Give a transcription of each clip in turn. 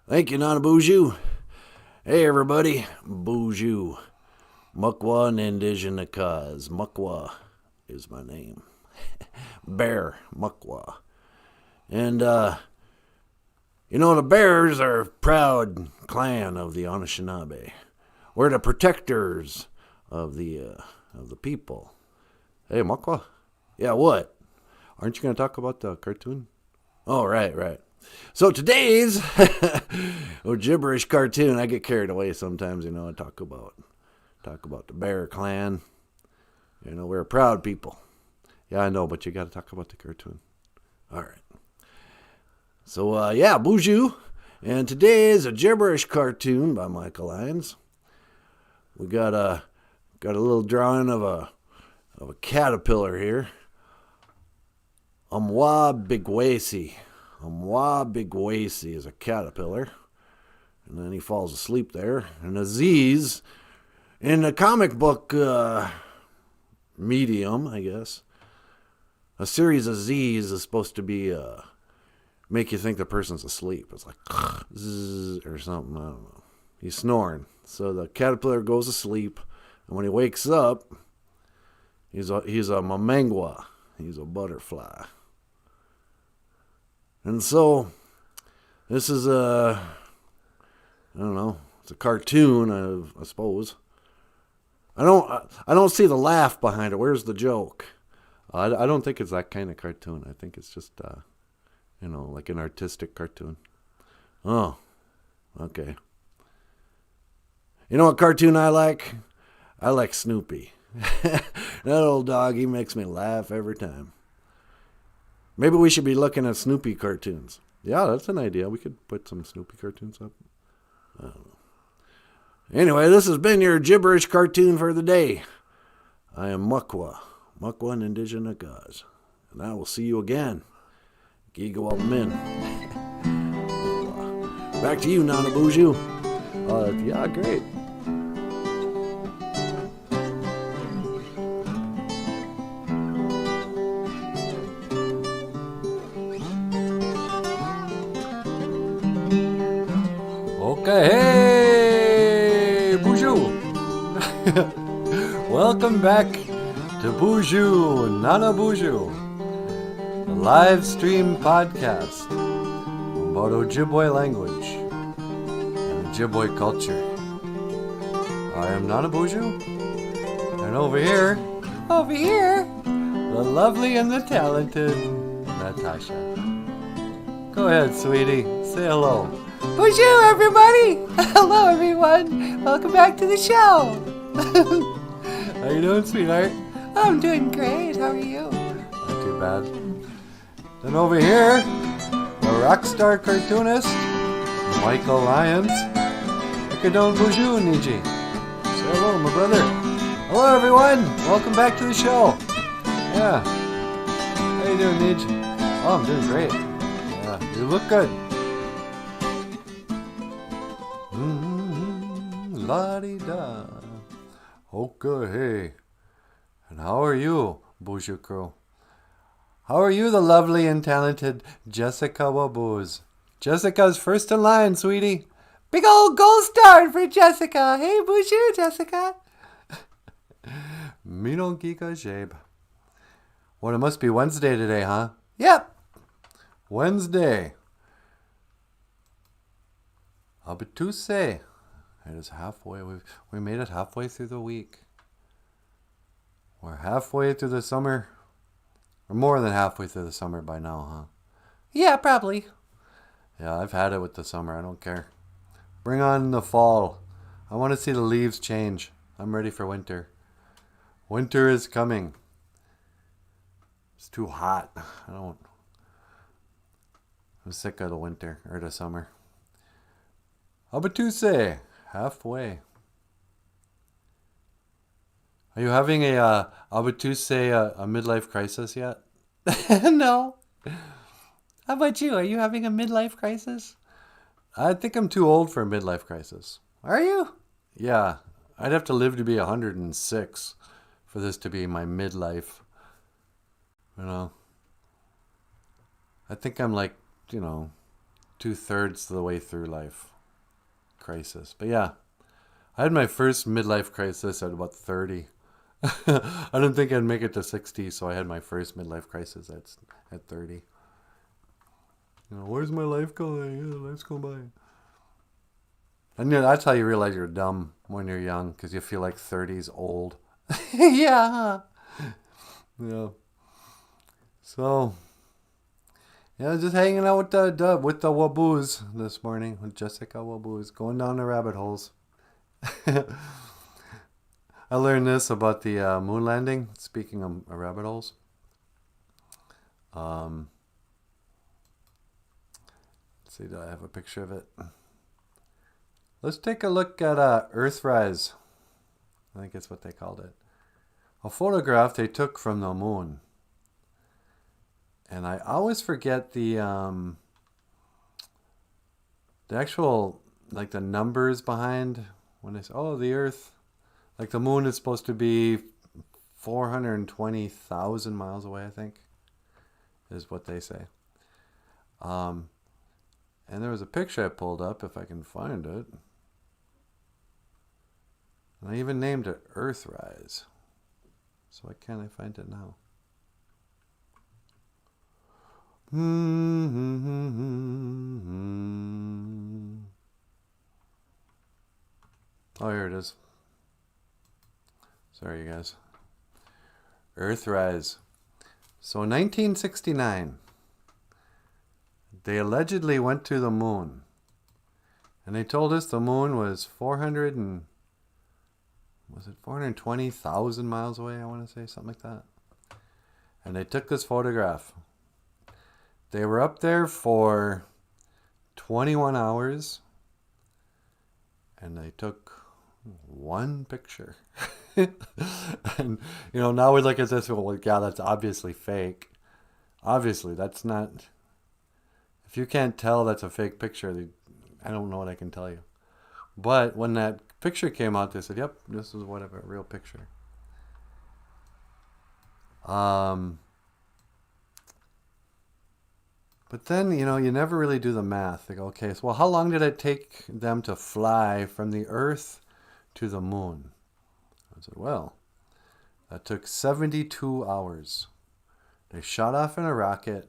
Thank you, NINAYAAN. Hey, everybody. BOOZHOO. MEMENGWAA Indigenous cause. MEMENGWAA is my name. Bear. MEMENGWAA. And, the Bears are a proud clan of the Anishinaabe. We're the protectors of the people. Hey, MEMENGWAA. Yeah, what? Aren't you going to talk about the cartoon? Oh, right. So today's OJIBERISH cartoon, I get carried away sometimes, I talk about the Bear Clan. We're a proud people. Yeah, I know, but you got to talk about the cartoon. All right. So, BOOZHOO. And today is a gibberish cartoon by Lyons. We got a little drawing of a caterpillar here. AMWAABIGWESI. AMWAABIGWESI is a caterpillar. And then he falls asleep there. And Aziz, in the comic book medium, I guess, a series of Z's is supposed to be make you think the person's asleep. It's like zzz or something. I don't know. He's snoring. So the caterpillar goes to sleep. And when he wakes up, he's a MEMENGWAA. He's a butterfly. And so, this is I don't know, it's a cartoon, I suppose. I don't see the laugh behind it. Where's the joke? I don't think it's that kind of cartoon. I think it's just, like an artistic cartoon. Oh, okay. You know what cartoon I like? I like Snoopy. That old dog, he makes me laugh every time. Maybe we should be looking at Snoopy cartoons. Yeah, that's an idea. We could put some Snoopy cartoons up. I don't know. Anyway, this has been your gibberish cartoon for the day. I am MEMENGWAA Indigenous cause. And I will see you again. GAGWEDWEWIN. Back to you, NINABOOZHOO. Yeah, great. Okay, hey, BOOZHOO! Welcome back to BOOZHOO NANABOOZHOO, a live stream podcast about Ojibwe language and Ojibwe culture. I am NINABOOZHOO, and over here, the lovely and the talented Natasha. Go ahead, sweetie, say hello. Bonjour, everybody! Hello, everyone! Welcome back to the show! How you doing, sweetheart? I'm doing great. How are you? Not too bad. Then over here, the rock star cartoonist, Michael Lyons. BOOZHOO Niji. Say hello, my brother. Hello, everyone. Welcome back to the show. Yeah. How you doing, Niji? Oh, I'm doing great. Yeah, you look good. La-di-da. Okay, hey. And how are you, BOOZHOO crew? How are you, the lovely and talented Jessica Waboos? Jessica's first in line, sweetie. Big old gold star for Jessica. Hey, bonjour, Jessica. Mino Giga Jabe. Well, it must be Wednesday today, huh? Yep. Wednesday. AABITOOSE. It is halfway. We made it halfway through the week. We're halfway through the summer. Or more than halfway through the summer by now, huh? Yeah, probably. Yeah, I've had it with the summer. I don't care. Bring on the fall. I want to see the leaves change. I'm ready for winter. Winter is coming. It's too hot. I'm sick of the winter or the summer. AABITOOSE. Halfway. Are you having a AABITOOSE a midlife crisis yet? No. How about you? Are you having a midlife crisis? I think I'm too old for a midlife crisis. Are you? Yeah. I'd have to live to be 106 for this to be my midlife. I think I'm like, 2/3 of the way through life crisis. But yeah, I had my first midlife crisis at about 30. I didn't think I'd make it to 60, so I had my first midlife crisis at 30. Where's my life going? Yeah, life's going by. And that's how you realize you're dumb when you're young, because you feel like 30's old. Yeah. Yeah. So, yeah, just hanging out with the Waboos this morning, with Jessica Waboos, going down the rabbit holes. I learned this about the moon landing, speaking of rabbit holes. Let's see, do I have a picture of it? Let's take a look at Earthrise. I think it's what they called it. A photograph they took from the moon. And I always forget the actual, like, the numbers behind when they say, oh, the Earth, like the moon is supposed to be 420,000 miles away, I think, is what they say. And there was a picture I pulled up, if I can find it. And I even named it Earthrise. So why can't I find it now? Oh, here it is. Sorry, you guys. Earthrise. So in 1969, they allegedly went to the moon. And they told us the moon was 420,000 miles away, I want to say, something like that. And they took this photograph. They were up there for 21 hours. And they took one picture. And, now we look at this, well, yeah, that's obviously fake. Obviously, that's not... If you can't tell that's a fake picture, I don't know what I can tell you. But when that picture came out, they said, yep, this is whatever, a real picture. But then, you never really do the math. They go, okay, so well, how long did it take them to fly from the Earth to the moon? I said, well, that took 72 hours. They shot off in a rocket,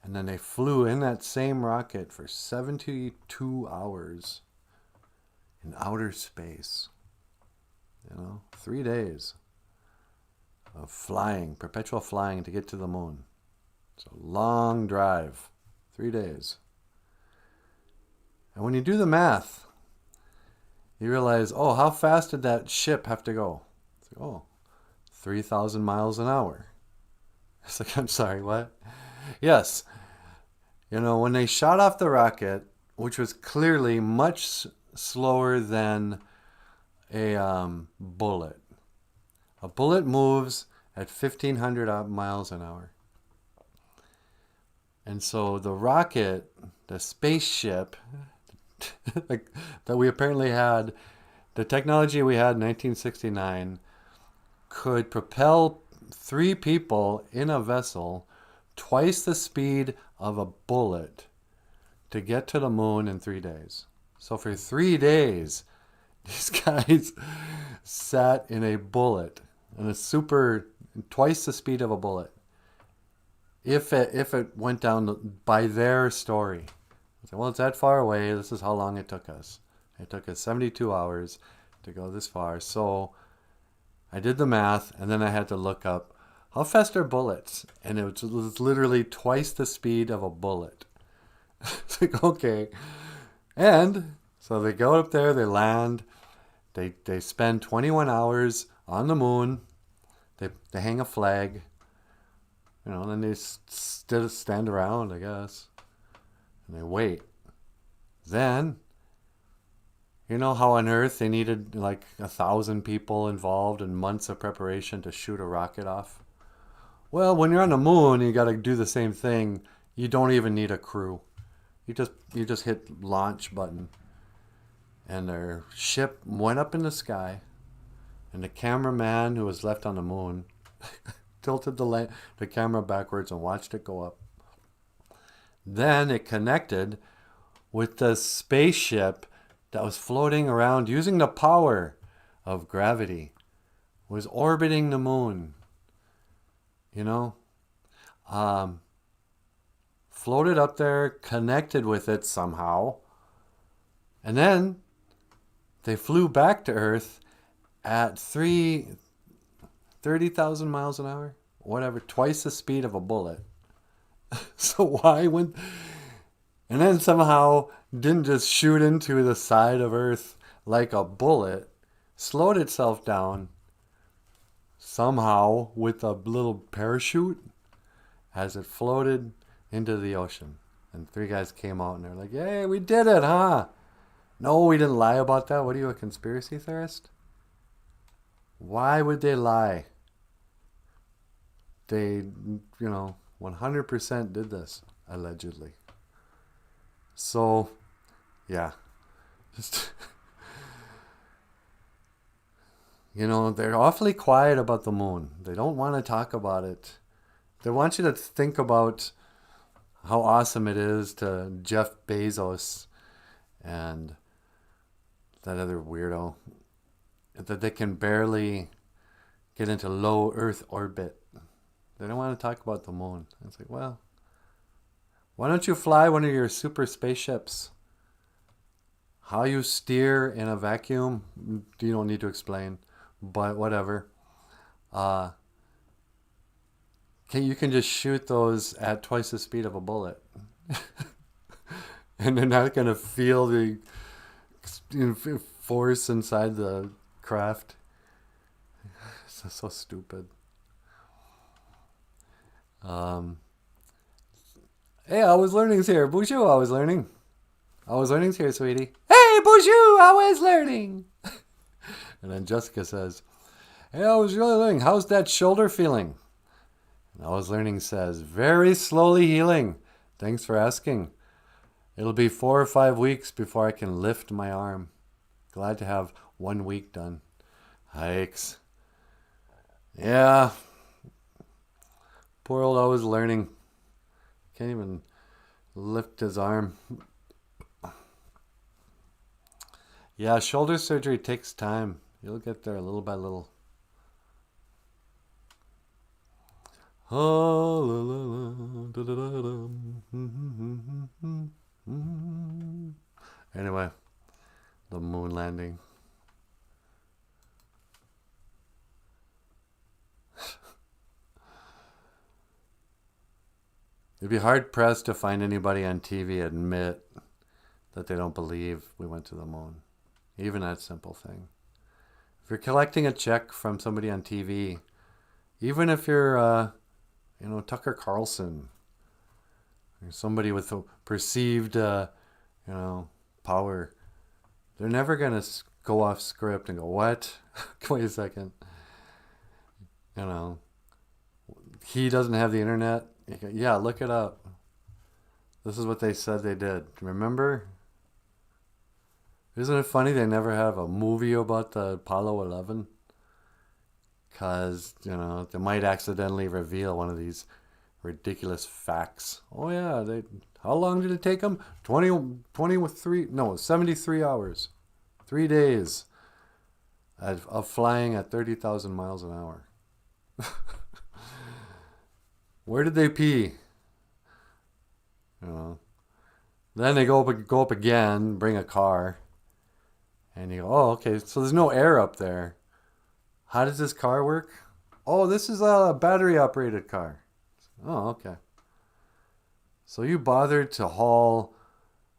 and then they flew in that same rocket for 72 hours in outer space. 3 days of flying, perpetual flying to get to the moon. It's a long drive, 3 days. And when you do the math, you realize, oh, how fast did that ship have to go? It's like, oh, 3,000 miles an hour. It's like, I'm sorry, what? Yes. When they shot off the rocket, which was clearly much slower than a bullet. A bullet moves at 1,500 miles an hour. And so the rocket, the spaceship that we apparently had, the technology we had in 1969, could propel 3 people in a vessel twice the speed of a bullet to get to the moon in 3 days. So for 3 days, these guys sat in a bullet, and twice the speed of a bullet. If it went down by their story. Well, it's that far away. This is how long it took us. It took us 72 hours to go this far. So I did the math, and then I had to look up how fast are bullets, and it was literally twice the speed of a bullet. It's like, okay. And so they go up there, they land, they spend 21 hours on the moon, they hang a flag, and then they stand around, I guess, and they wait. Then, how on Earth they needed like 1,000 people involved and months of preparation to shoot a rocket off? Well, when you're on the moon, you got to do the same thing. You don't even need a crew. You just hit launch button, and their ship went up in the sky, and the cameraman who was left on the moon tilted the camera backwards and watched it go up. Then it connected with the spaceship that was floating around using the power of gravity, was orbiting the moon. You know? Floated up there, connected with it somehow. And then they flew back to Earth at 30,000 miles an hour, whatever, twice the speed of a bullet. So why went... And then somehow didn't just shoot into the side of Earth like a bullet, slowed itself down somehow with a little parachute as it floated into the ocean. And 3 guys came out and they're like, "Hey, we did it, huh?" No, we didn't lie about that. What are you, a conspiracy theorist? Why would they lie? They, 100% did this, allegedly. So, yeah. Just, they're awfully quiet about the moon. They don't want to talk about it. They want you to think about how awesome it is to Jeff Bezos and that other weirdo, that they can barely get into low Earth orbit. They don't want to talk about the moon. It's like, well, why don't you fly one of your super spaceships? How you steer in a vacuum, you don't need to explain, but whatever. You can just shoot those at twice the speed of a bullet. And they're not going to feel the force inside the craft. It's so stupid. Hey, I was learning's here. BOOZHOO, I was learning. I was learning's here, sweetie. Hey, BOOZHOO, I was learning. And then Jessica says, "Hey, I was really learning. How's that shoulder feeling?" And I was learning says, "Very slowly healing. Thanks for asking. It'll be 4 or 5 weeks before I can lift my arm. Glad to have 1 week done." Hikes. Yeah. Poor old I was learning. Can't even lift his arm. Yeah, shoulder surgery takes time. You'll get there little by little. Anyway, the moon landing. You'd be hard pressed to find anybody on TV admit that they don't believe we went to the moon. Even that simple thing. If you're collecting a check from somebody on TV, even if you're, Tucker Carlson, or somebody with a perceived, power, they're never going to go off script and go, "What? Wait a second. He doesn't have the internet." Yeah, look it up. This is what they said they did. Remember? Isn't it funny they never have a movie about the Apollo 11? Because, they might accidentally reveal one of these ridiculous facts. Oh, yeah. How long did it take them? 73 hours. 3 days of flying at 30,000 miles an hour. Where did they pee? Then they go up again, bring a car. And you go, "Oh, okay, so there's no air up there. How does this car work?" "Oh, this is a battery-operated car." "Oh, okay." So you bothered to haul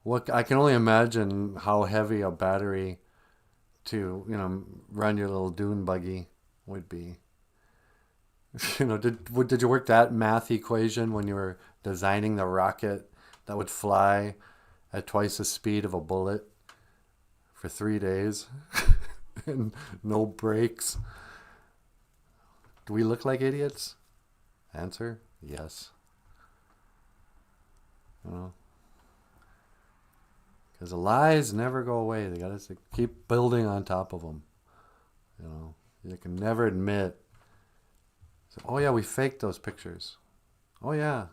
what I can only imagine how heavy a battery to, run your little dune buggy would be. Did you work that math equation when you were designing the rocket that would fly at twice the speed of a bullet for 3 days and no brakes? Do we look like idiots? Answer, yes. Because the lies never go away. They got to keep building on top of them. You can never admit, "Oh yeah, we faked those pictures. Oh yeah."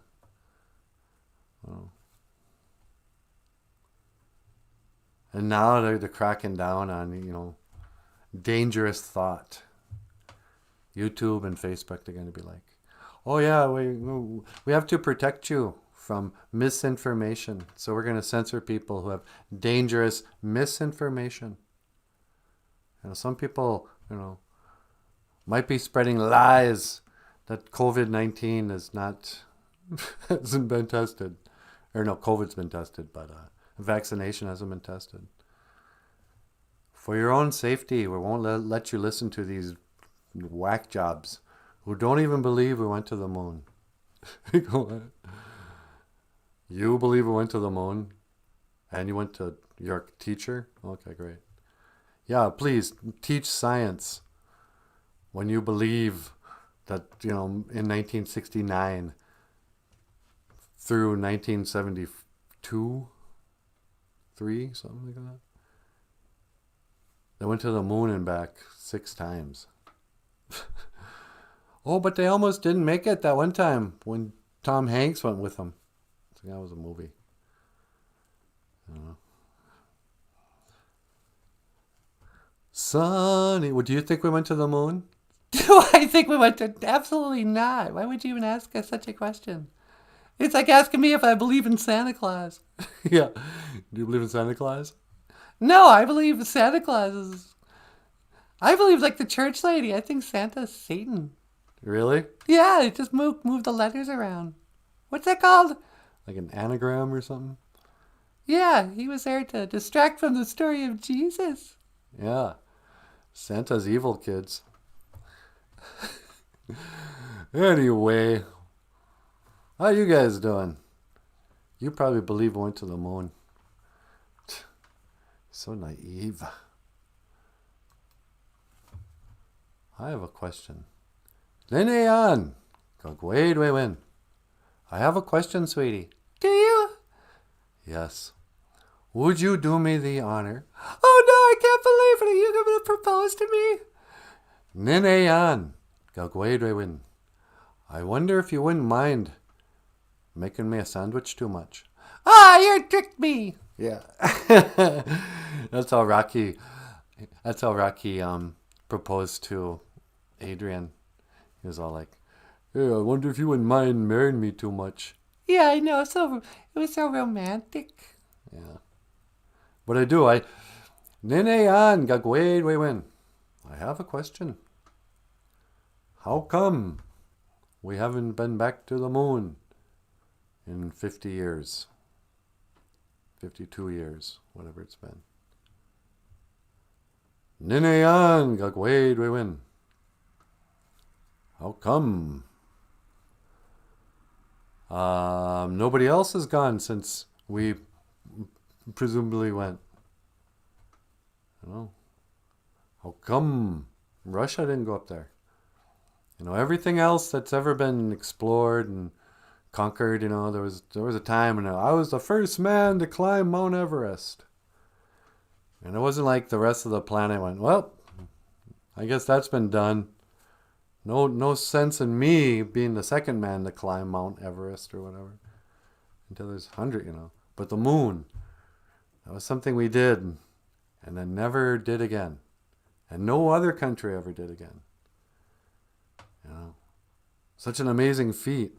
And now they're cracking down on, dangerous thought. YouTube and Facebook, they're going to be like, oh yeah, we have to protect you from misinformation. So we're going to censor people who have dangerous misinformation. Some people, might be spreading lies that COVID-19 is not, hasn't been tested. Or no, COVID's been tested, but vaccination hasn't been tested. For your own safety, we won't let you listen to these whack jobs who don't even believe we went to the moon. You believe we went to the moon? And you went to your teacher? Okay, great. Yeah, please teach science when you believe that, in 1969 through 1972, 3, something like that. They went to the moon and back 6 times. Oh, but they almost didn't make it that one time when Tom Hanks went with them. I think that was a movie. Sonny, do you think we went to the moon? Do I think we went to? Absolutely not. Why would you even ask us such a question? It's like asking me if I believe in Santa Claus. Yeah. Do you believe in Santa Claus? No, I believe Santa Claus is... I believe like the church lady. I think Santa's Satan. Really? Yeah, it just move the letters around. What's that called? Like an anagram or something? Yeah, he was there to distract from the story of Jesus. Yeah. Santa's evil, kids. Anyway, how you guys doing? You probably believe we went to the moon. So naive. I have a question. NINAYAAN, GAGWEDWEWIN. I have a question, sweetie. Do you? Yes. Would you do me the honor? Oh no, I can't believe it. Are you going to propose to me? NINAYAAN, GAGWEDWEWIN. I wonder if you wouldn't mind making me a sandwich too much. Ah, you tricked me. Yeah. That's how Rocky proposed to Adrian. He was all like, hey, I wonder if you wouldn't mind marrying me too much. Yeah, I know. It was so romantic. Yeah. But NINAYAAN, GAGWEDWEWIN. I have a question. How come we haven't been back to the moon in 50 years? 52 years, whatever it's been. NINAYAAN, GAGWEDWEWIN. How come? Nobody else has gone since we presumably went. I don't know. How come Russia didn't go up there? Everything else that's ever been explored and conquered, there was a time when I was the first man to climb Mount Everest. And it wasn't like the rest of the planet went, well, I guess that's been done. No sense in me being the second man to climb Mount Everest or whatever. Until there's 100, But the moon, that was something we did and then never did again. And no other country ever did again. Such an amazing feat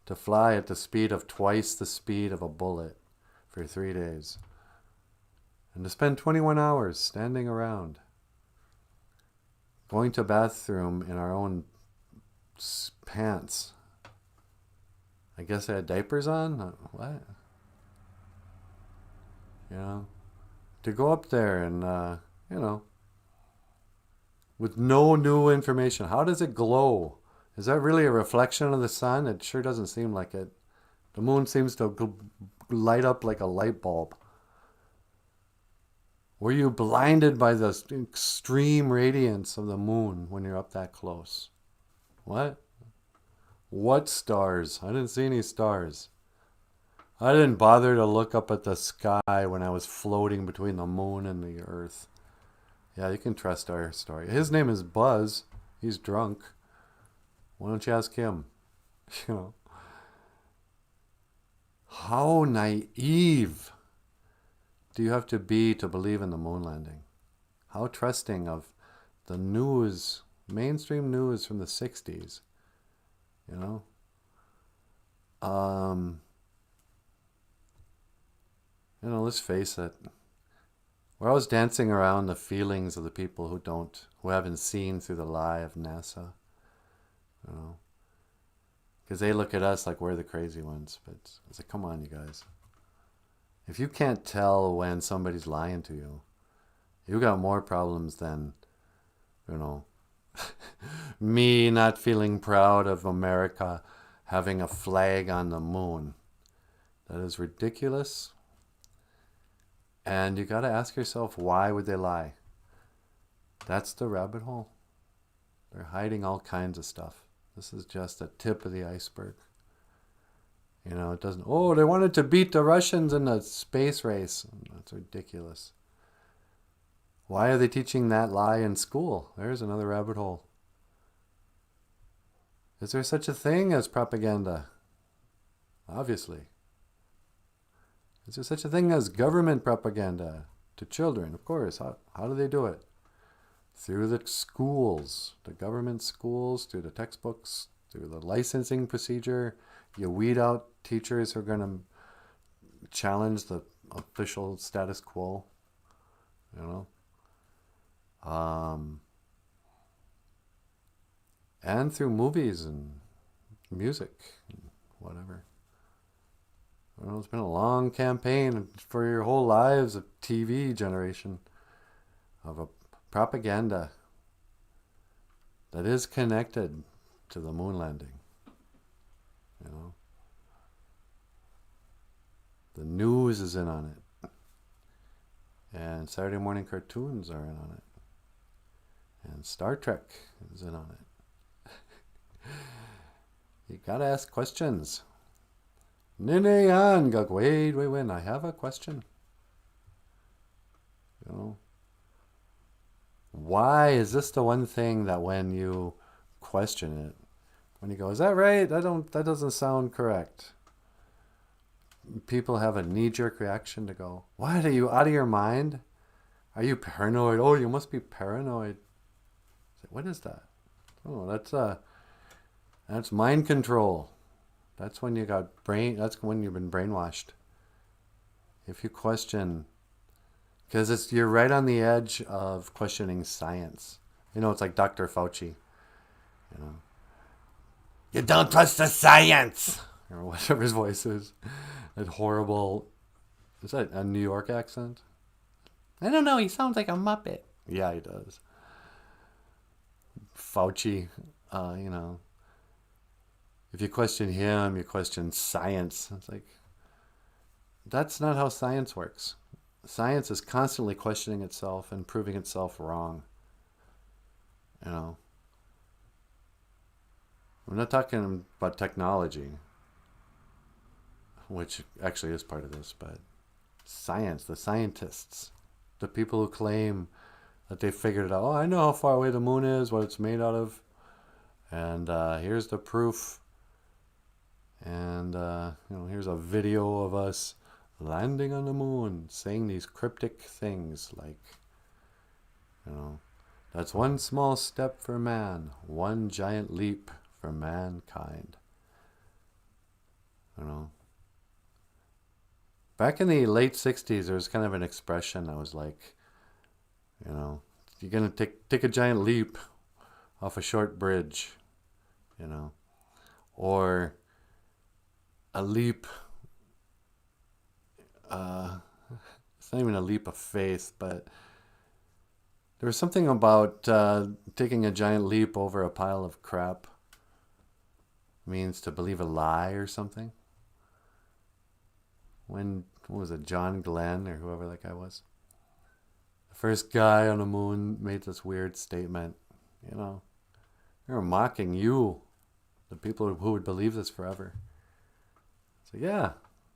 to fly at the speed of twice the speed of a bullet for 3 days. And to spend 21 hours standing around. Going to bathroom in our own pants. I guess I had diapers on? What? To go up there and, with no new information. How does it glow? Is that really a reflection of the sun? It sure doesn't seem like it. The moon seems to light up like a light bulb. Were you blinded by the extreme radiance of the moon when you're up that close? What? What stars? I didn't see any stars. I didn't bother to look up at the sky when I was floating between the moon and the earth. Yeah, you can trust our story. His name is Buzz. He's drunk. Why don't you ask him? How naive do you have to be to believe in the moon landing? How trusting of the news, mainstream news from the 60s, you know? You know, let's face it. We're always dancing around the feelings of the people who haven't seen through the lie of NASA, you know? Because they look at us like we're the crazy ones. But it's like, come on, you guys. If you can't tell when somebody's lying to you, you got more problems than, you know, me not feeling proud of America having a flag on the moon. That is ridiculous. And you got to ask yourself, why would they lie? That's the rabbit hole. They're hiding all kinds of stuff. This is just a tip of the iceberg. You know, it doesn't, oh, they wanted to beat the Russians in the space race. That's ridiculous. Why are they teaching that lie in school? There's another rabbit hole. Is there such a thing as propaganda? Obviously. Is there such a thing as government propaganda to children? Of course. How do they do it? Through the schools, the government schools, through the textbooks, through the licensing procedure. You weed out teachers who are going to challenge the official status quo, you know. And through movies and music and whatever. You know, it's been a long campaign for your whole lives of TV generation of a propaganda that is connected to the moon landing. You know, the news is in on it, and Saturday morning cartoons are in on it, and Star Trek is in on it. You gotta ask questions. NINAYAAN, GAGWEDWEWIN. I have a question. You know, why is this the one thing that when you question it, when you go, is that right? That doesn't sound correct. People have a knee-jerk reaction to go, what, are you out of your mind? Are you paranoid? Oh, you must be paranoid. What is that? Oh, that's mind control. That's when that's when you've been brainwashed. If you question, because you're right on the edge of questioning science. You know, it's like Dr. Fauci, you know. You don't trust the science! Or whatever his voice is. That horrible... Is that a New York accent? I don't know. He sounds like a Muppet. Yeah, he does. Fauci, you know. If you question him, you question science. It's like, that's not how science works. Science is constantly questioning itself and proving itself wrong. You know. I'm not talking about technology, which actually is part of this, but science, the scientists, the people who claim that they figured it out. Oh, I know how far away the moon is, what it's made out of, and here's the proof. And you know, here's a video of us landing on the moon, saying these cryptic things like, you know, that's one small step for man, one giant leap for mankind. You know, back in the late 60s, there was kind of an expression that was like, you know, you're gonna take a giant leap off a short bridge, you know, or a leap, it's not even a leap of faith, but there was something about taking a giant leap over a pile of crap means to believe a lie or something. What was it, John Glenn or whoever that guy was? The first guy on the moon made this weird statement, you know, they were mocking you, the people who would believe this forever. So yeah,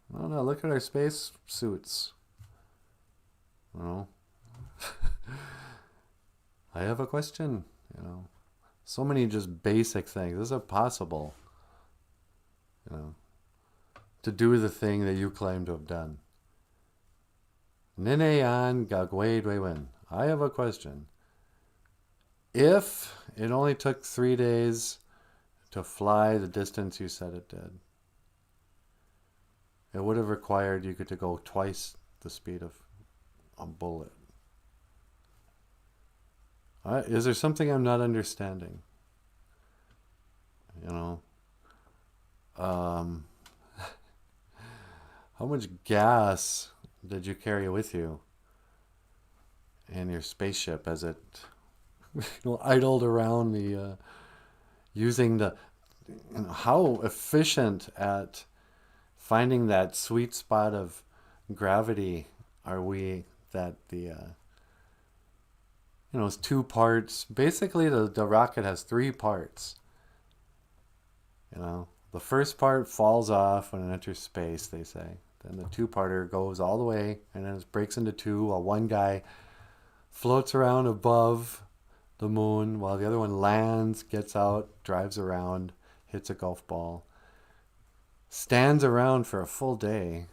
no, look at our space suits. You know, I have a question. You know, so many just basic things. Is it possible, you know, to do the thing that you claim to have done? NINAYAAN, GAGWEDWEWIN. I have a question. If it only took 3 days to fly the distance you said it did, it would have required you to go twice the speed of a bullet. Is there something I'm not understanding? You know, how much gas did you carry with you in your spaceship as it idled around the using the how efficient at finding that sweet spot of gravity are we that the it's 2 parts. Basically the rocket has 3 parts. The first part falls off when it enters space, they say. Then the 2-parter goes all the way and then it breaks into 2 while one guy floats around above the moon while the other one lands, gets out, drives around, hits a golf ball, stands around for a full day,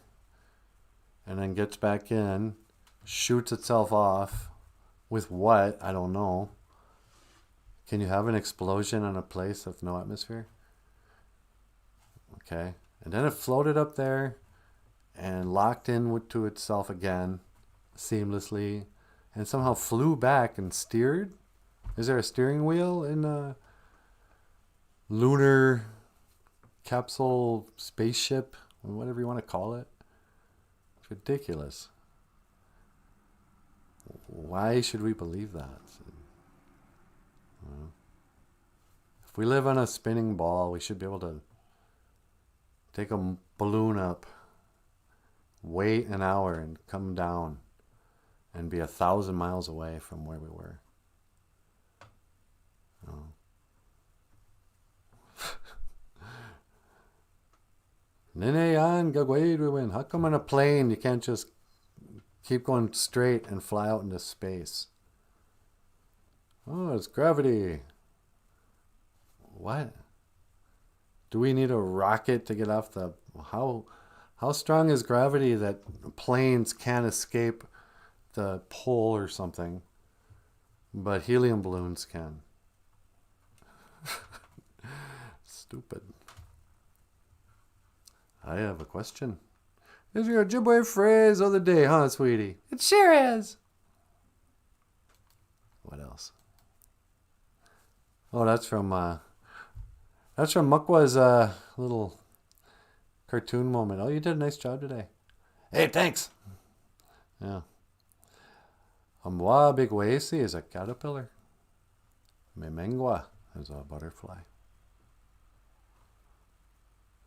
and then gets back in, shoots itself off with what? I don't know. Can you have an explosion in a place with no atmosphere? Okay. And then it floated up there and locked in to itself again seamlessly and somehow flew back and steered. Is there a steering wheel in a lunar capsule spaceship, whatever you want to call it? It's ridiculous. Why should we believe that? If we live on a spinning ball, we should be able to take a balloon up, wait an hour and come down and be 1,000 miles away from where we were. NINAYAAN, GAGWEDWEWIN. How come on a plane you can't just keep going straight and fly out into space? Oh, it's gravity. What? Do we need a rocket to get off the... How strong is gravity that planes can't escape the pole or something, but helium balloons can? Stupid. I have a question. Is your Ojibwe phrase of the day, huh, sweetie? It sure is. What else? Oh, that's from Mukwa's little cartoon moment. Oh, you did a nice job today. Hey, thanks. Yeah. AMWAABIGWESI is a caterpillar. MEMENGWAA is a butterfly.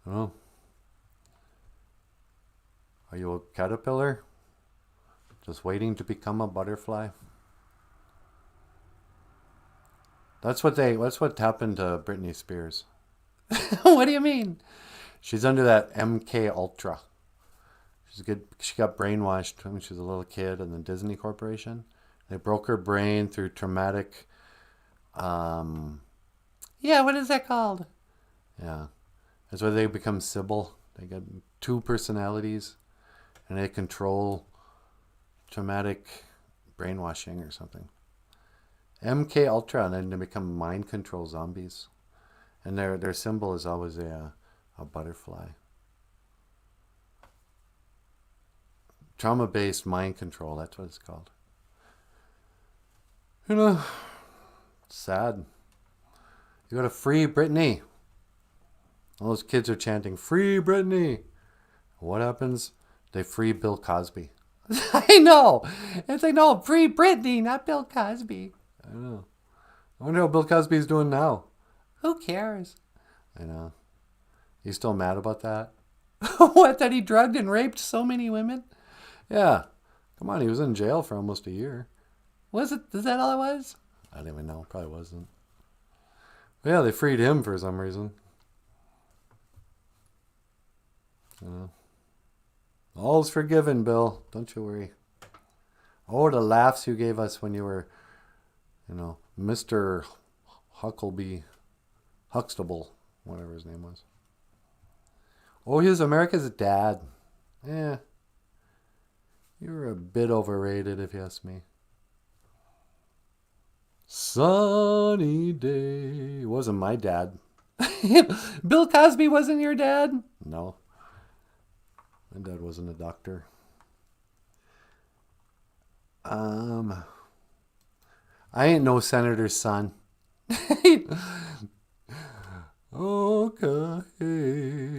Oh. Are you a caterpillar? Just waiting to become a butterfly? That's what happened to Britney Spears. What do you mean? She's under that MK Ultra. She got brainwashed when she was a little kid in the Disney Corporation. They broke her brain through traumatic... Yeah, what is that called? Yeah. That's why they become Sybil. They got 2 personalities. And they control traumatic brainwashing or something. MK Ultra, and then they become mind control zombies. And their symbol is always a butterfly. Trauma-based mind control, that's what it's called. Sad. You gotta free Britney. All those kids are chanting, "Free Britney!" What happens? They free Bill Cosby. I know. It's like, no, free Britney, not Bill Cosby. I know. I wonder how Bill Cosby's doing now. Who cares? I know. You still mad about that? What, that he drugged and raped so many women? Yeah. Come on, he was in jail for almost a year. Was it? Is that all it was? I don't even know. Probably wasn't. But yeah, they freed him for some reason. You know. All's forgiven, Bill. Don't you worry. Oh, the laughs you gave us when you were, Mr. Huxtable, whatever his name was. Oh, he was America's dad. Yeah. You're a bit overrated if you ask me. Sunny day. It wasn't my dad. Bill Cosby wasn't your dad? No. My dad wasn't a doctor. I ain't no senator's son. Okay,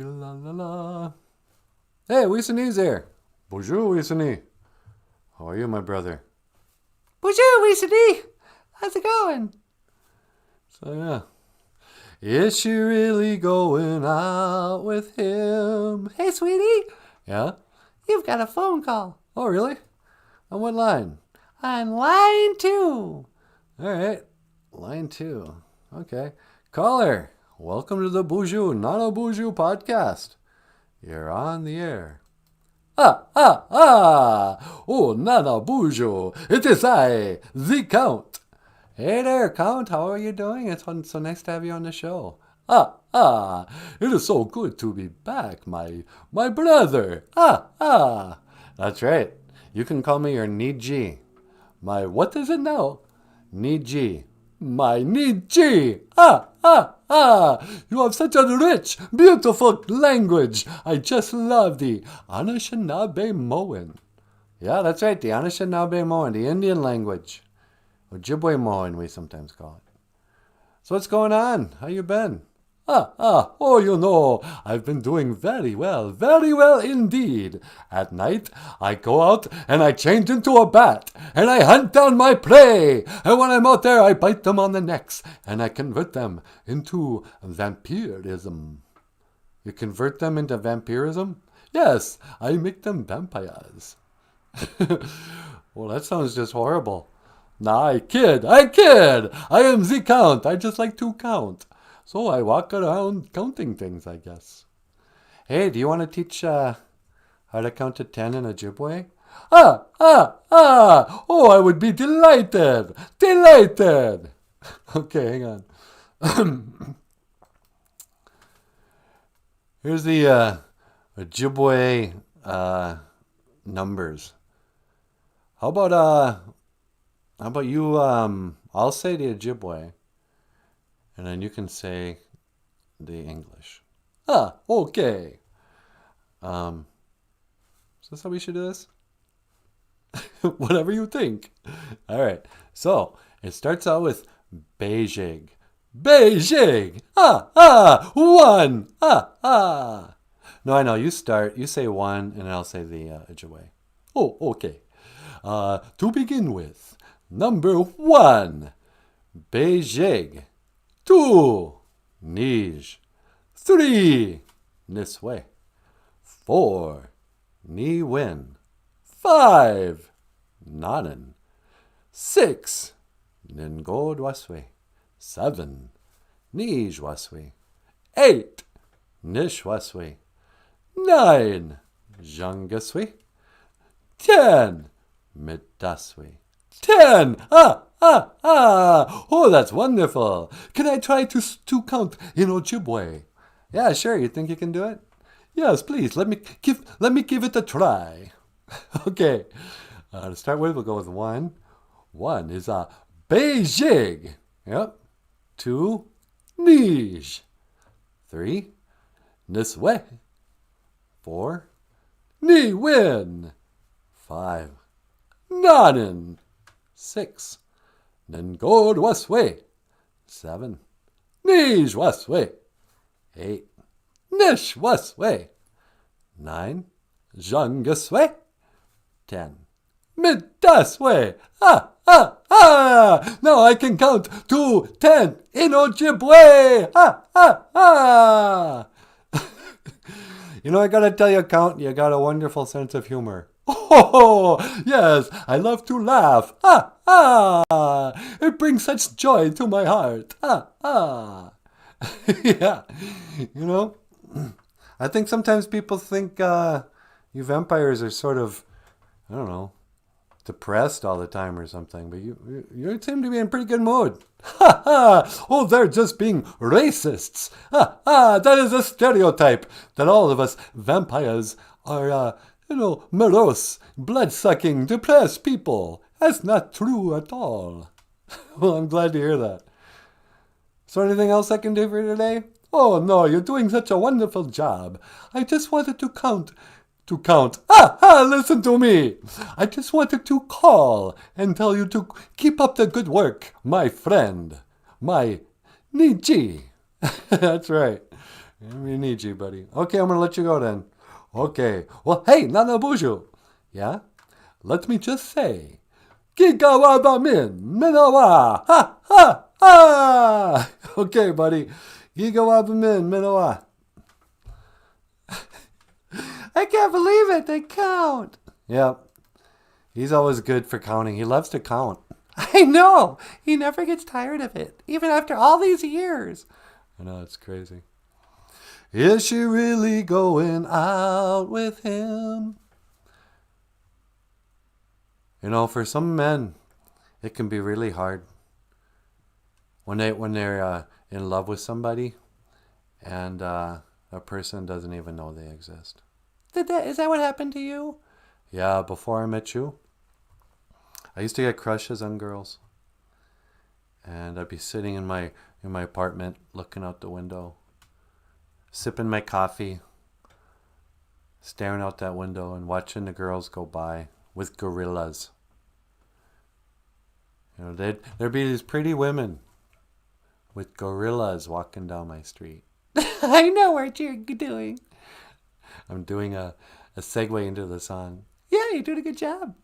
la la la. Hey, Wisani's there. Bonjour, Wisani. How are you, my brother? Bonjour, Wisani. How's it going? So, yeah. Is she really going out with him? Hey, sweetie. Yeah? You've got a phone call. Oh, really? On what line? On line 2. All right. Line 2. Okay. Caller, welcome to the BOOZHOO NANABOOZHOO podcast. You're on the air. Oh, NANABOOZHOO. It is I, the Count. Hey there, Count. How are you doing? It's so nice to have you on the show. It is so good to be back, my brother. That's right. You can call me your Niji. My, what is it now? Niji. My Niji. You have such a rich, beautiful language. I just love the Anishinaabemowin. Yeah, that's right. The Anishinaabemowin, the Indian language. Ojibwe-Moan, we sometimes call it. So what's going on? How you been? Oh, you know, I've been doing very well indeed. At night, I go out and I change into a bat and I hunt down my prey. And when I'm out there, I bite them on the necks and I convert them into vampirism. You convert them into vampirism? Yes, I make them vampires. Well, that sounds just horrible. Nah, I kid. I am the Count. I just like to count. So I walk around counting things, I guess. Hey, do you want to teach how to count to 10 in Ojibwe? Oh, I would be delighted. Okay, hang on. Here's the Ojibwe numbers. How about you? I'll say the Ojibwe. And then you can say the English. Okay. Is this how we should do this? Whatever you think. All right. So it starts out with Beijing. Beijing. 1. No, I know. You start. You say 1, and I'll say the Ojibwe. Oh, okay. To begin with, number 1, Beijing. 2, Nij. 3, Niswe. 4, Niwin. 5, Nanan. 6, Ningodwaswe. 7, Nijwaswe. 8, Nishwaswe. 9, Jangaswe. 10, Mitaswe. 10. Oh, that's wonderful. Can I try to count in Ojibwe? Yeah, sure. You think you can do it? Yes, please. Let me give it a try. Okay. To start with, we'll go with 1. 1 is Beijing. Yep. 2, Nij. 3, Niswe. 4, Niwin. 5, Nanan. 6, Ningodwaswe. 7, Nijwaswe. 8, Nishwaswe. 9, Jangaswe. 10, Mitaswe. Now I can count to 10 in Ojibwe. You know, I gotta tell you, Count, you got a wonderful sense of humor. Oh, yes, I love to laugh. It brings such joy to my heart. Yeah, you know, I think sometimes people think you vampires are sort of, I don't know, depressed all the time or something, but you seem to be in pretty good mood. Oh, they're just being racists. That is a stereotype that all of us vampires are morose, blood-sucking, depressed people. That's not true at all. Well, I'm glad to hear that. Is there anything else I can do for you today? Oh, no, you're doing such a wonderful job. I just wanted to count. Listen to me. I just wanted to call and tell you to keep up the good work, my friend. My Niji. That's right. We need you, buddy. Okay, I'm going to let you go then. Okay. Well, hey, NINAYAAN. Yeah? Let me just say. GAGWEDWEWIN. MEMENGWAA. Ha, ha, ha. Okay, buddy. GAGWEDWEWIN. MEMENGWAA. I can't believe it. They count. Yeah. He's always good for counting. He loves to count. I know. He never gets tired of it, even after all these years. I know, it's crazy. Is she really going out with him? You know, for some men, it can be really hard when they're in love with somebody and a person doesn't even know they exist. Is that what happened to you? Yeah, before I met you, I used to get crushes on girls. And I'd be sitting in my apartment looking out the window, sipping my coffee, staring out that window and watching the girls go by with gorillas. You know, there'd be these pretty women with gorillas walking down my street. I know what you're doing. I'm doing a segue into the song. Yeah, you're doing a good job.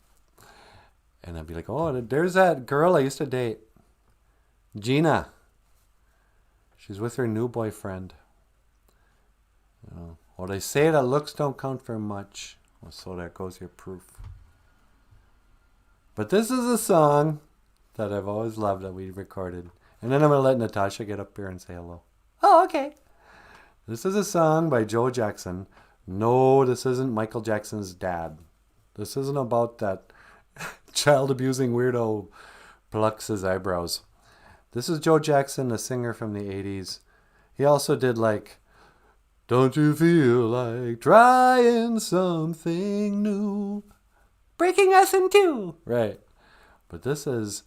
And I'd be like, oh, there's that girl I used to date. Gina. She's with her new boyfriend. You know, well, they say that looks don't count for much. Well, so there goes your proof. But this is a song that I've always loved that we recorded. And then I'm going to let Natasha get up here and say hello. Oh, okay. This is a song by Joe Jackson. No, this isn't Michael Jackson's dad. This isn't about that child-abusing weirdo plucks his eyebrows. This is Joe Jackson, a singer from the 80s. He also did like, don't you feel like trying something new? Breaking us in two. Right. But this is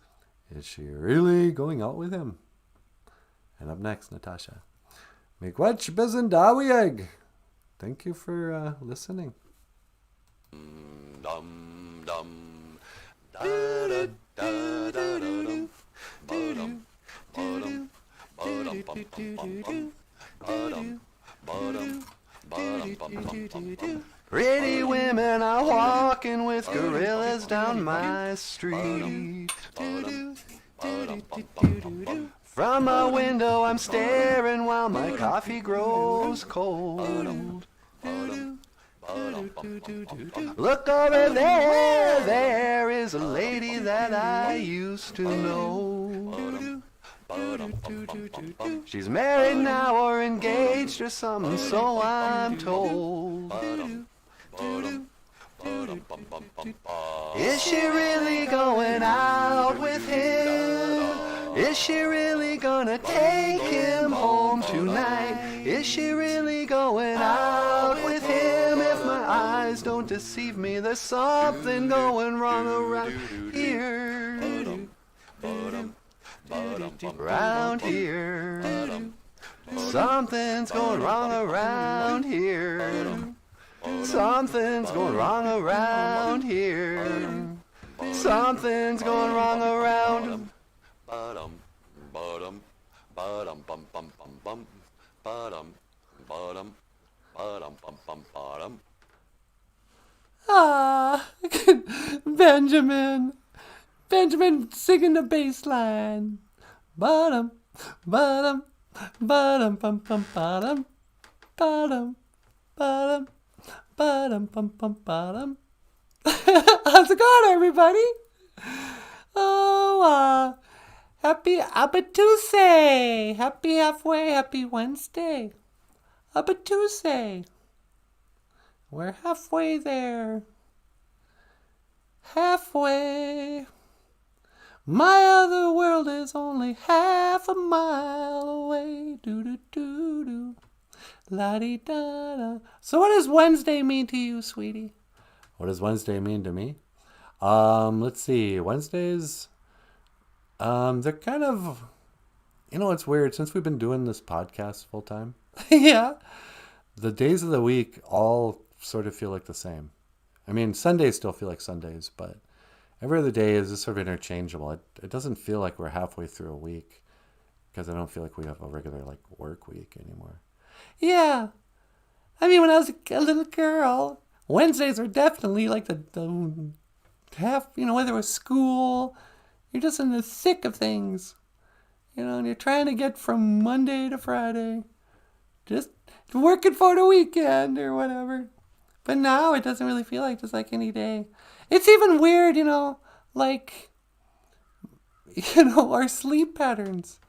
she really going out with him? And up next, Natasha. Miigwech bizendawiyeg. Thank you for listening. Dum dum da da da da dum ba-dum ba-dum ba-dum bum bum bum ba-dum ba-dum bum bum bum. Pretty women are walking with gorillas down my street. From my window I'm staring while my coffee grows cold. Look over there, there is a lady that I used to know. She's married now or engaged or something, so I'm told. Is she really going out with him? Is she really gonna take him home tonight? Is she really going out with him? If my eyes don't deceive me, there's something going wrong around here. Around here. Something's going wrong around here. Something's going wrong around here. Something's going wrong around. Ba-dum, ba-dum, ba-dum, bum, bum, bum, bum. Ba-dum, ba-dum, ba-dum, bum, bum, ba-dum. Ah, Benjamin. Benjamin singing the bass line. Bottom, bottom, bottom, bum, bum, bottom, bottom, bottom, bottom, bum, bum, bottom. How's it going, everybody? Oh, happy AABITOOSE. Happy halfway, happy Wednesday. AABITOOSE. We're halfway there. Halfway. My other world is only half a mile away. Do-do-do-do. La-di-da-da. So what does Wednesday mean to you, sweetie? What does Wednesday mean to me? Let's see. Wednesdays, they're kind of, it's weird. Since we've been doing this podcast full time, Yeah. the days of the week all sort of feel like the same. I mean, Sundays still feel like Sundays, but every other day is just sort of interchangeable. It doesn't feel like we're halfway through a week because I don't feel like we have a regular like work week anymore. Yeah. I mean, when I was a little girl, Wednesdays were definitely like the half, whether it was school, you're just in the thick of things, and you're trying to get from Monday to Friday, just working for the weekend or whatever. But now it doesn't really feel like just like any day. It's even weird, like, our sleep patterns.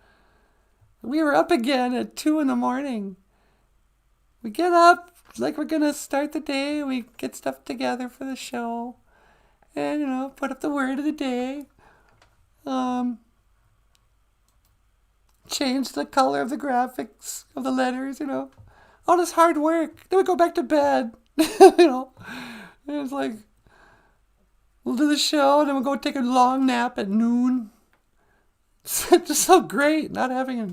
We were up again at 2 a.m. We get up like we're going to start the day. We get stuff together for the show. And, put up the word of the day. Change the color of the graphics of the letters, All this hard work. Then we go back to bed. And it's like, we'll do the show, and then we'll go take a long nap at noon. It's just so great not having a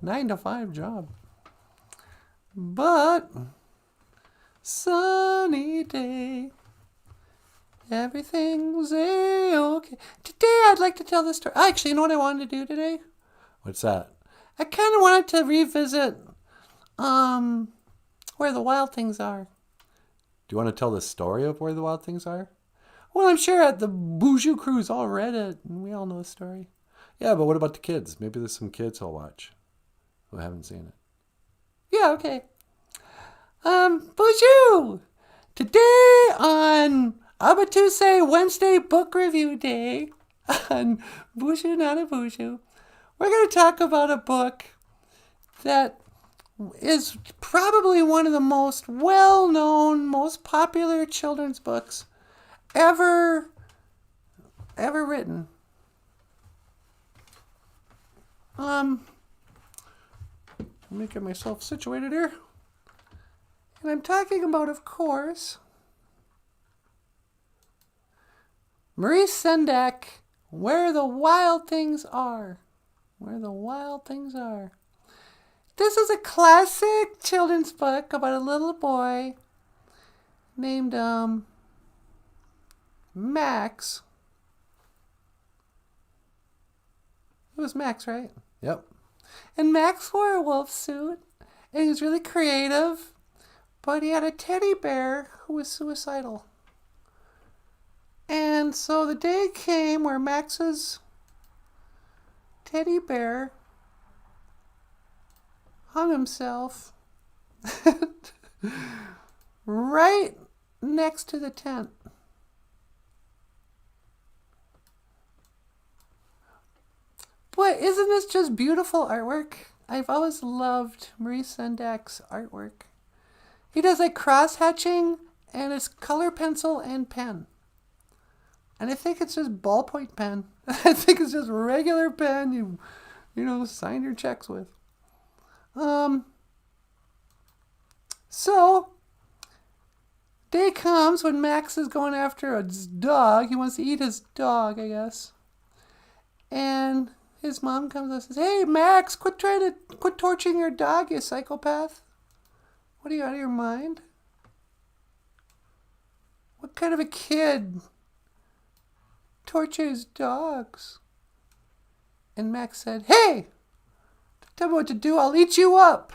9-to-5 job. But sunny day, everything's okay. Today I'd like to tell this story. Actually, you know what I wanted to do today? What's that? I kind of wanted to revisit where the wild things are. Do you want to tell the story of where the wild things are? Well, I'm sure the BOOZHOO crew's all read it, and we all know the story. Yeah, but what about the kids? Maybe there's some kids who'll watch who haven't seen it. Yeah, okay. BOOZHOO! Today on AABITOOSE Wednesday Book Review Day on BOOZHOO NANABOOZHOO, we're going to talk about a book that is probably one of the most well-known, most popular children's books ever written. Let me get myself situated here. And I'm talking about, of course, Maurice Sendak, Where the Wild Things Are. Where the Wild Things Are. This is a classic children's book about a little boy named Max. It was Max, right? Yep. And Max wore a wolf suit, and he was really creative, but he had a teddy bear who was suicidal. And so the day came where Max's teddy bear hung himself right next to the tent. Boy, isn't this just beautiful artwork? I've always loved Maurice Sendak's artwork. He does like cross-hatching, and it's color pencil and pen. And I think it's just ballpoint pen. I think it's just regular pen you sign your checks with. So, day comes when Max is going after a dog. He wants to eat his dog, I guess. And his mom comes and says, "Hey, Max, quit torturing your dog, you psychopath. What are you, out of your mind? What kind of a kid tortures dogs?" And Max said, "Hey, tell me what to do, I'll eat you up."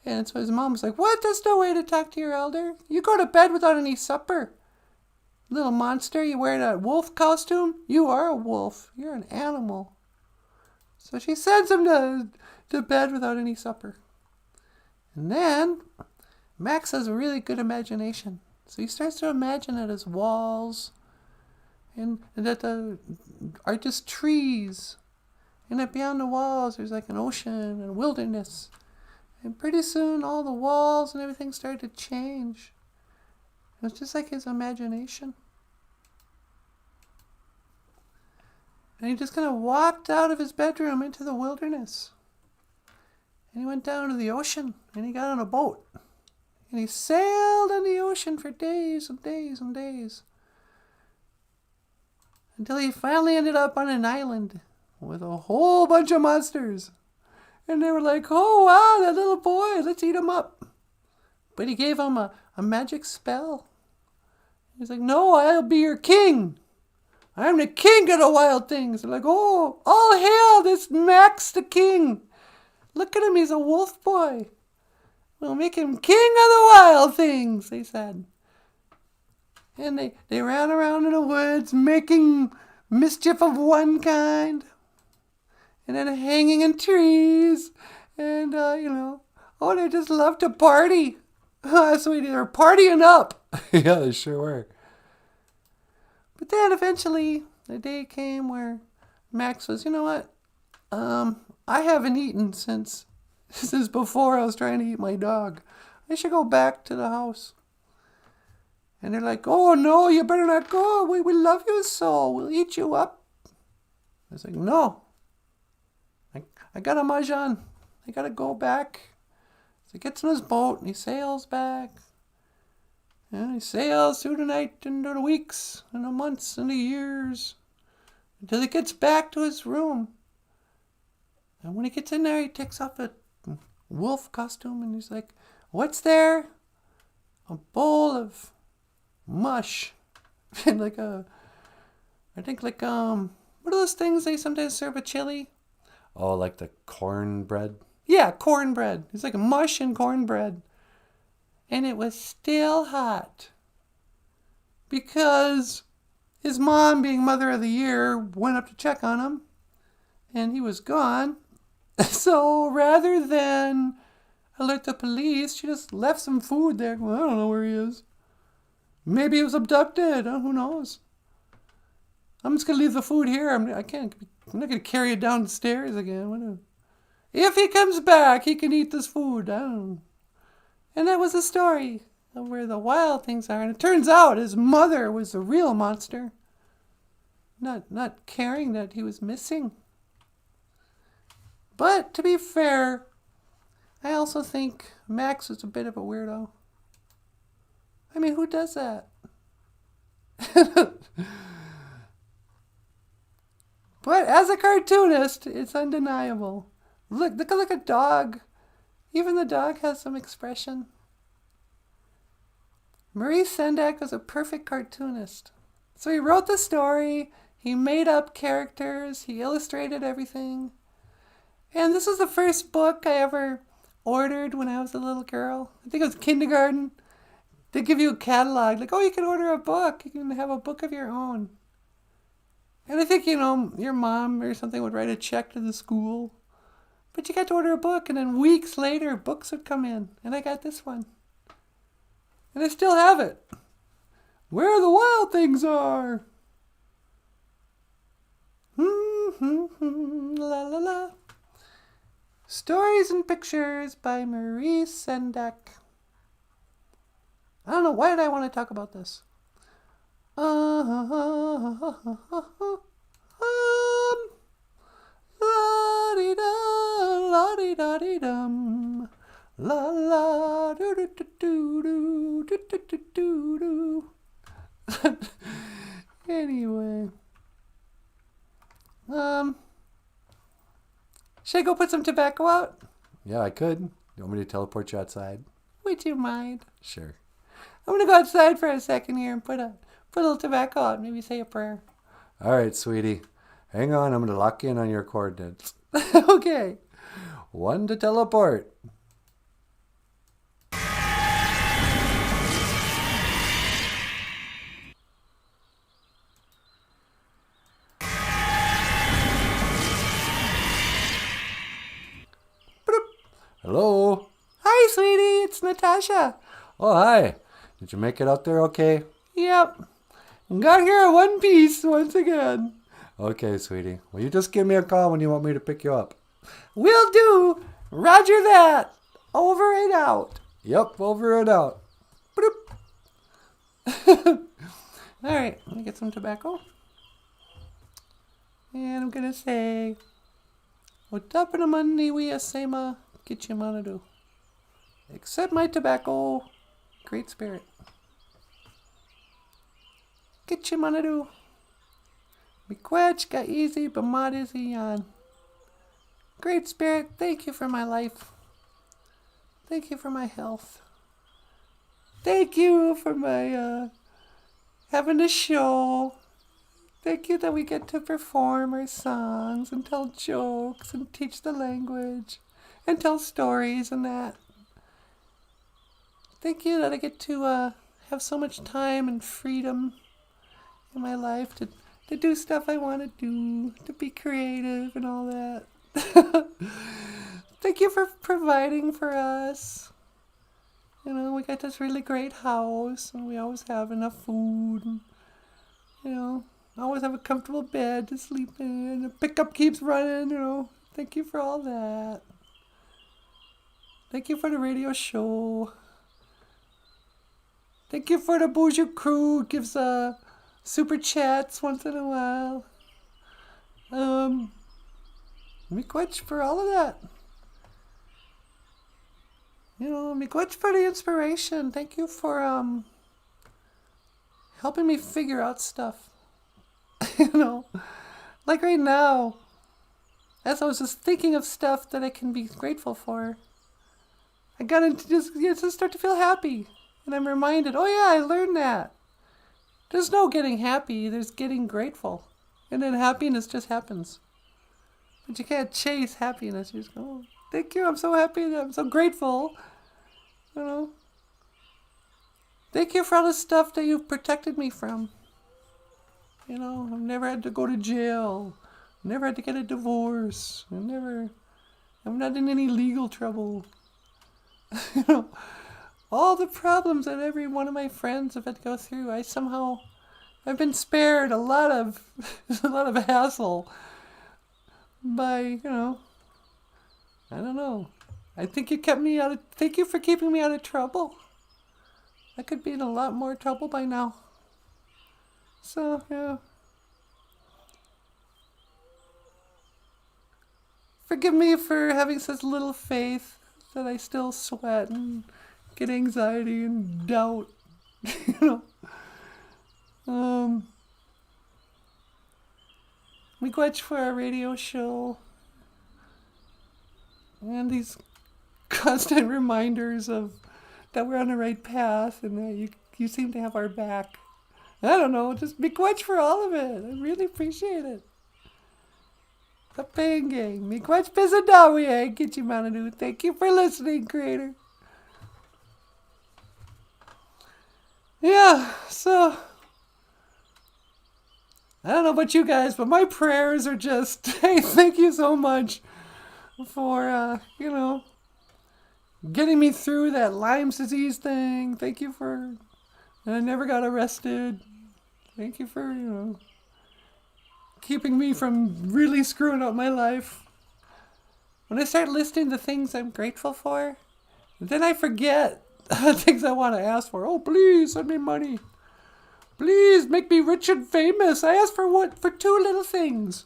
And so his mom was like, "What? That's no way to talk to your elder. You go to bed without any supper. Little monster, you wearing a wolf costume? You are a wolf. You're an animal." So she sends him to bed without any supper. And then Max has a really good imagination. So he starts to imagine that his walls and that the are just trees. And that beyond the walls there's like an ocean and a wilderness. And pretty soon all the walls and everything started to change. It was just like his imagination. And he just kind of walked out of his bedroom into the wilderness. And he went down to the ocean, and he got on a boat. And he sailed on the ocean for days and days and days. Until he finally ended up on an island with a whole bunch of monsters. And they were like, oh wow, that little boy, let's eat him up. But he gave him a magic spell. He's like, no, I'll be your king. I'm the king of the wild things. They're like, oh, all hail this Max the king. Look at him, he's a wolf boy. We'll make him king of the wild things, they said. And they ran around in the woods making mischief of one kind. And then hanging in trees. And, oh, they just love to party. Sweetie, they're partying up. Yeah, they sure were. But then eventually the day came where Max was, you know what? I haven't eaten since before I was trying to eat my dog. I should go back to the house. And they're like, oh no, you better not go. We love you so. We'll eat you up. I was like, no. I got a mahjong. I got to go back. So he gets in his boat and he sails back. And he sails through the night and the weeks and the months and the years until he gets back to his room. And when he gets in there, he takes off a wolf costume and he's like, what's there? A bowl of mush. And what are those things they sometimes serve with chili? Oh, like the cornbread? Yeah, cornbread. It's like mush and cornbread. And it was still hot. Because his mom, being mother of the year, went up to check on him. And he was gone. So rather than alert the police, she just left some food there. Well, I don't know where he is. Maybe he was abducted. Who knows? I'm just going to leave the food here. I'm not going to carry it downstairs again. If he comes back, he can eat this food. I don't know. And that was the story of where the wild things are. And it turns out his mother was the real monster. Not caring that he was missing. But to be fair, I also think Max was a bit of a weirdo. I mean, who does that? But as a cartoonist, it's undeniable. Look at a dog. Even the dog has some expression. Maurice Sendak was a perfect cartoonist. So he wrote the story, he made up characters, he illustrated everything. And this was the first book I ever ordered when I was a little girl. I think it was kindergarten. They give you a catalog, like, oh, you can order a book. You can have a book of your own. And I think, your mom or something would write a check to the school. But you got to order a book, and then weeks later, books would come in. And I got this one. And I still have it. Where the Wild Things Are. La la la. Stories and Pictures by Maurice Sendak. I don't know, why did I want to talk about this? La-dee-da, la-dee-da-dee-dum. La la do do do do do do do do do. Anyway. Should I go put some tobacco out? Yeah, I could. You want me to teleport you outside? Would you mind? Sure. I'm gonna go outside for a second here and put a little tobacco out. Maybe say a prayer. All right, sweetie. Hang on, I'm going to lock in on your coordinates. Okay. 1 to teleport. Hello? Hi, sweetie. It's Natasha. Oh, hi. Did you make it out there okay? Yep. Got here in one piece once again. Okay, sweetie. Well, you just give me a call when you want me to pick you up. Will do. Roger that. Over and out. Yep, over and out. All right. Let me get some tobacco. And I'm going to say, Otapanamanni wiyasema kichimanadu. Accept my tobacco Great spirit. Kitchimanadu. Miigwech ga easy bamadiziyan. Great spirit, thank you for my life. Thank you for my health. Thank you for my having a show. Thank you that we get to perform our songs and tell jokes and teach the language and tell stories and that. Thank you that I get to have so much time and freedom in my life to do stuff I want to do, to be creative and all that. Thank you for providing for us. You know, we got this really great house and we always have enough food. And, you know, always have a comfortable bed to sleep in. The pickup keeps running, you know. Thank you for all that. Thank you for the radio show. Thank you for the BOOZHOO crew. Gives super chats once in a while. Miigwech for all of that. You know, miigwech for the inspiration. Thank you for helping me figure out stuff. You know, like right now, as I was just thinking of stuff that I can be grateful for, I got into just start to feel happy. And I'm reminded, oh yeah, I learned that. There's no getting happy, there's getting grateful. And then happiness just happens. But you can't chase happiness. You just go, oh, thank you, I'm so happy, I'm so grateful. You know. Thank you for all the stuff that you've protected me from. You know, I've never had to go to jail. Never had to get a divorce. I'm not in any legal trouble. You know, all the problems that every one of my friends have had to go through, I've been spared a lot of hassle by, you know, I don't know. I think you thank you for keeping me out of trouble. I could be in a lot more trouble by now. So, yeah. Forgive me for having such little faith that I still sweat and get anxiety and doubt. You know. Miigwech for our radio show. And these constant reminders of that we're on the right path and that you seem to have our back. I don't know, just miigwech for all of it. I really appreciate it. Kapenge, miigwech pisadawi, Kitchimanadu. Thank you for listening, creator. Yeah, so I don't know about you guys, but my prayers are just, hey, thank you so much for, you know, getting me through that Lyme's disease thing. Thank you for, and I never got arrested. Thank you for, you know, keeping me from really screwing up my life. When I start listing the things I'm grateful for, then I forget the things I want to ask for. Oh, please send me money. Please make me rich and famous. I asked for two little things.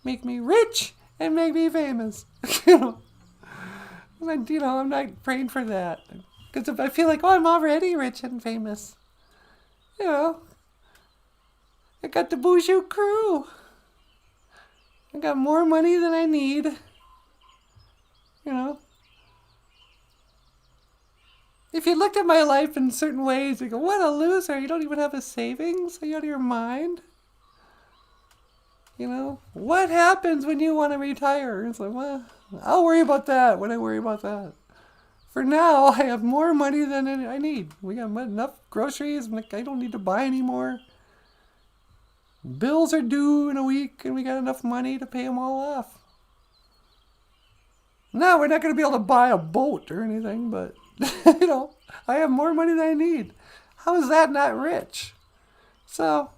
Make me rich and make me famous. You know, I'm not praying for that. Because if I feel like, oh, I'm already rich and famous. You know, I got the BOOZHOO crew. I got more money than I need. You know. If you looked at my life in certain ways, you go, what a loser. You don't even have a savings? Are you out of your mind? You know, what happens when you want to retire? It's like, well, I'll worry about that when I worry about that. For now, I have more money than I need. We got enough groceries. I don't need to buy anymore. Bills are due in a week, and we got enough money to pay them all off. No, we're not going to be able to buy a boat or anything, but, you know, I have more money than I need. How is that not rich? So,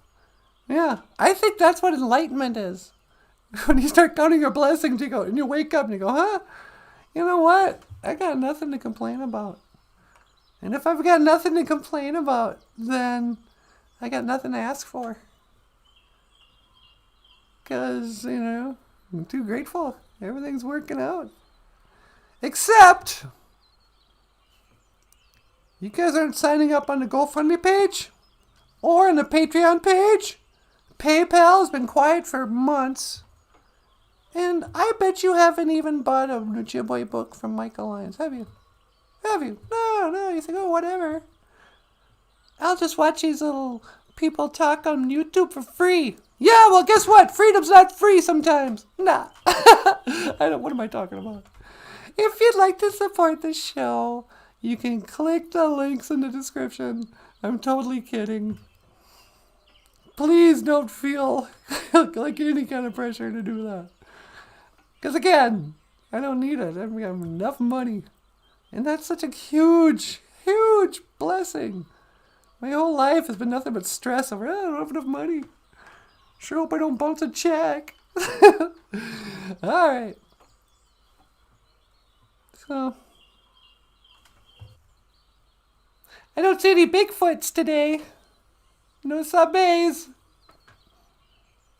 yeah, I think that's what enlightenment is. When you start counting your blessings, you go, and you wake up and you go, huh? You know what? I got nothing to complain about. And if I've got nothing to complain about, then I got nothing to ask for. Because, you know, I'm too grateful. Everything's working out. Except You guys aren't signing up on the GoFundMe page? Or on the Patreon page? PayPal has been quiet for months. And I bet you haven't even bought a Ojibwe book from Michael Lyons, have you? Have you? No, you think, oh, whatever. I'll just watch these little people talk on YouTube for free. Yeah, well, guess what? Freedom's not free sometimes. Nah. What am I talking about? If you'd like to support the show, you can click the links in the description. I'm totally kidding. Please don't feel like any kind of pressure to do that. Because again, I don't need it. I have enough money. And that's such a huge, huge blessing. My whole life has been nothing but stress over, I don't have enough money. Sure hope I don't bounce a check. Alright. So, I don't see any Bigfoots today. No subways.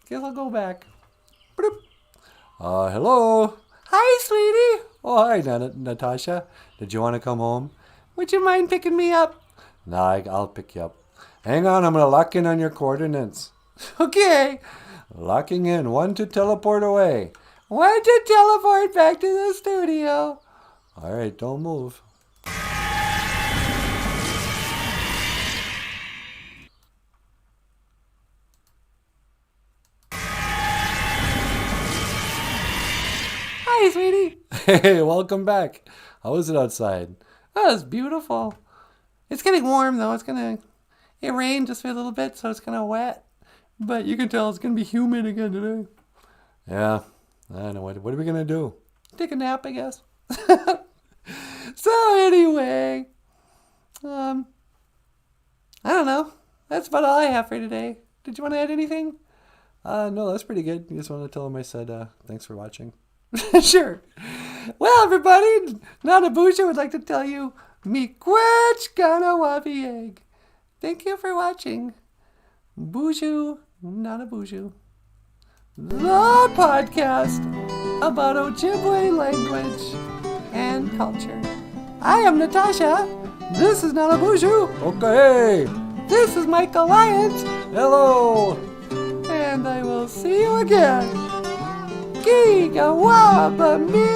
Guess I'll go back. Bloop. Hello. Hi, sweetie. Oh, hi, Natasha. Did you want to come home? Would you mind picking me up? Nah, I'll pick you up. Hang on, I'm going to lock in on your coordinates. Okay. Locking in. 1 to teleport away. 1 to teleport back to the studio. All right, don't move. Hi, sweetie. Hey, welcome back. How is it outside? Oh, it's beautiful. It's getting warm, though. It rained just for a little bit, so it's kind of wet. But you can tell it's going to be humid again today. Yeah, I know. What are we going to do? Take a nap, I guess. So anyway, I don't know. That's about all I have for today. Did you want to add anything? No, that's pretty good. You just want to tell them I said thanks for watching. Sure. Well, everybody, NINAYAAN would like to tell you, Miigwech GAGWEDWEWIN. Thank you for watching BOOZHOO NANABOOZHOO, the podcast about Ojibwe language and culture. I am Natasha. This is NINAYAAN. Okay. This is Michael Lyons. Hello. And I will see you again. GAGWEDWEWIN.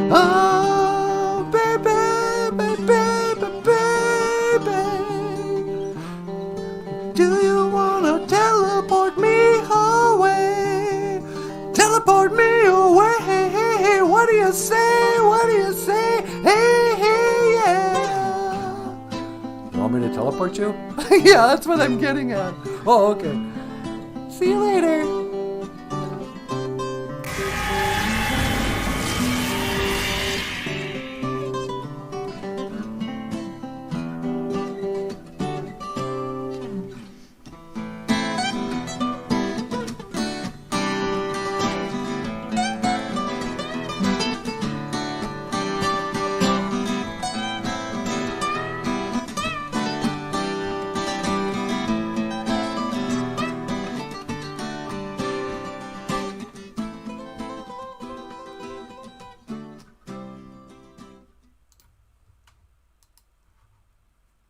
Oh, baby, baby. Do you wanna teleport me away? Teleport me away. What do you say? What do you say? Hey, yeah. You want me to teleport you? Yeah, that's what I'm getting at. Oh, okay. See you later.